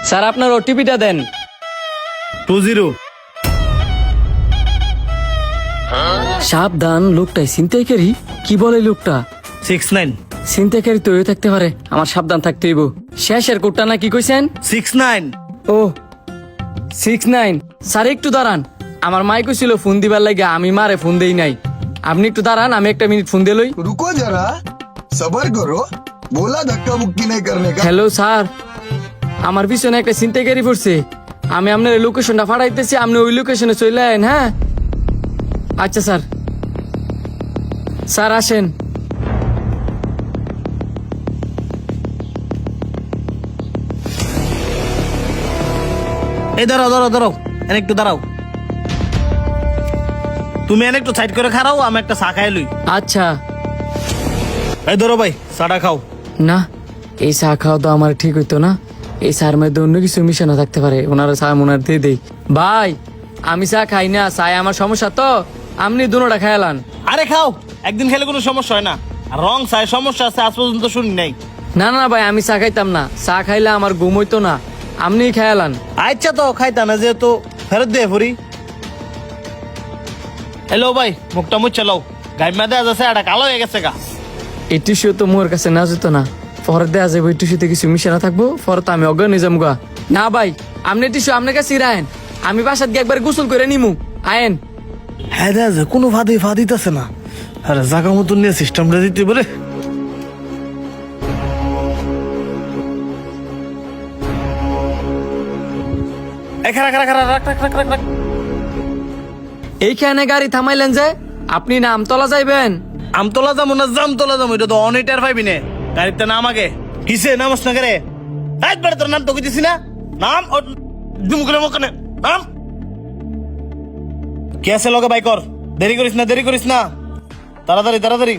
Sir আপনার ওটিপিটা দেন। 20। সাবধান, লোকটাই ছিনতাইকারী। কি বলে লোকটা? 69। ছিনতাইকারী তো হয়ে থাকতে পারে, আমার সাবধান থাকতে হইব। শেষের কোডটা না কি কইছেন? 69। ও 69। স্যার একটু দাঁড়ান, আমার মাই কইছিল ফোন দিবার লাগে, আমি মারে ফোন দেই নাই। আপনি একটু দাঁড়ান, আমি একটা মিনিট ফোন দিয়ে লই। रुको जरा सबर करो बोला धक्का मुक्की नहीं करने का। হ্যালো স্যার, আমার পিছনে একটা ছিনতাইকারী পড়ছে। আমি আপনার লোকেশনটা পাঠাইতেছি, আপনি ওই লোকেশনে চলে আইন। হ্যাঁ আচ্ছা স্যার। স্যার আসেন। এই দাঁড়াও দাঁড়াও দাঁড়াও, এনে একটু দাঁড়াও। তুমি এনে একটু সাইড করে খারাও, আমি একটা চা খাই লই। আচ্ছা। এই ধরো ভাই, চাটা খাও। না, এই চা খাওয়া তো আমার ঠিক হইতো না। এই চার মধ্যে অন্য কিছু মিশানো থাকতে পারে। ওনারা চা মোনার দিয়ে দেই। ভাই আমি চা খাই না, চাই আমার সমস্যা তো, আপনি দুটোটা খাইলান। আরে খাও, একদিন খেলে কোনো সমস্যা হয় না। আর রং চায় সমস্যা আছে, আজ পর্যন্ত শুনি নাই। না না ভাই, আমি চা খাইতাম না। চা খাইলে আমার ঘুম হইতো না, আপনি খাইলান। আচ্ছা তো খাইতা না, যেহেতু ফেরত দিয়ে ফুরি। হ্যালো ভাই, মুখটা মুচ্ছে লাও, গাইমা দেওয়া যাচ্ছে, একটা কালো হয়ে গেছে গা। এই টিস্যু তো মোর কাছে না যেত না, পরে দেওয়া যাবে। ওই টিস্যুতে কিছু মিশানো থাকবো, পরে তো আমি অজ্ঞান হয়ে যাবো গা। না ভাই, আপনি টিস্যু আপনার কাছে রাখেন, আমি বাসাত গিয়ে একবার গোসল করে নিমু। আয়েন। হ্যাঁ দেখা যায়, কোনো ফাঁদিতেছে না। আরে জাগা মতন নিয়ে সিস্টেমটা দিতে বলে। খারা খারা খারা, রাখ রাখ রাখ রাখ রাখ। এইখানে গাড়ি থামাইলেন যে, আপনি না আমতলা যাইবেন? আমতলা যাবো না জামতলা যাবো, এটা তো অনেটার পাইবি নে। গাড়িতে নাম আগে। কিসে নামস না করে? একবার তোর নাম তো কইতেছি না, নাম মুখে মুখে নাম। কে আছে লগে বাইকর? দেরি করিস না, দেরি করিস না, তাড়াতাড়ি তাড়াতাড়ি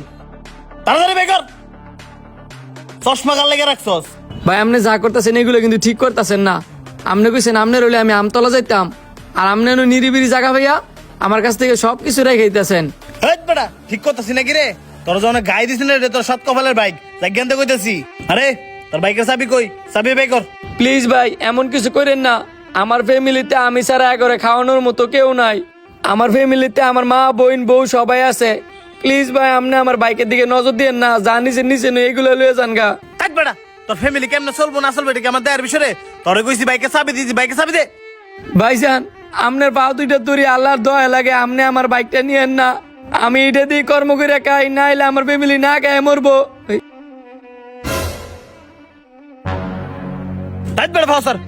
তাড়াতাড়ি বাইকর। চশমা গাল লেগে রাখছস। ভাই আপনি যা করতেছেন এগুলো কিন্তু ঠিক করতেছেন না। আপনি কইছেন আপনি রইলে আমি আমতলা যাইতাম, আর আপনি নিরিবিরি জায়গা ভাইয়া আমার কাছ থেকে সবকিছু রেখে দিতেছেন। হেট বেটা, ঠিক করতেছি নাকি রে? তোর যখন গাই দিস না রে, তোর সাত কপালের বাইক জাজ্ঞানতে কইতেছি। আরে তোর বাইকের চাবি কই? চাবি বাইকর। প্লিজ ভাই এমন কিছু করেন না। আমার ফ্যামিলিতে আমি ছাড়া করে খাওয়ানোর মতো কেউ নাই। আমার ফ্যামিলিতে আমার মা বোন বউ সবাই আছে। প্লিজ ভাই আপনি আমার বাইকের দিকে নজর দিয়েন না, যা নিচে নিচে এগুলো লয়ে যান গা। হেট বেটা, তোর ফ্যামিলি কেমনে চলবো না চলবে এটা কি আমার দেয়ার বিষয়ে? তোরে কইছি বাইকের চাবি দিয়েছি, বাইকের চাবি দে। ভাইজান আপনার পা দুইটা দূরে আল্লাহর দয়া লাগে, আপনি আমার বাইকটা নিয়েন না। আমি এটা দিয়ে কর্ম করে খাই, নাইলে আমার ফ্যামিলি না খায় মরবো। হেট বেটা, ফাও স্যার।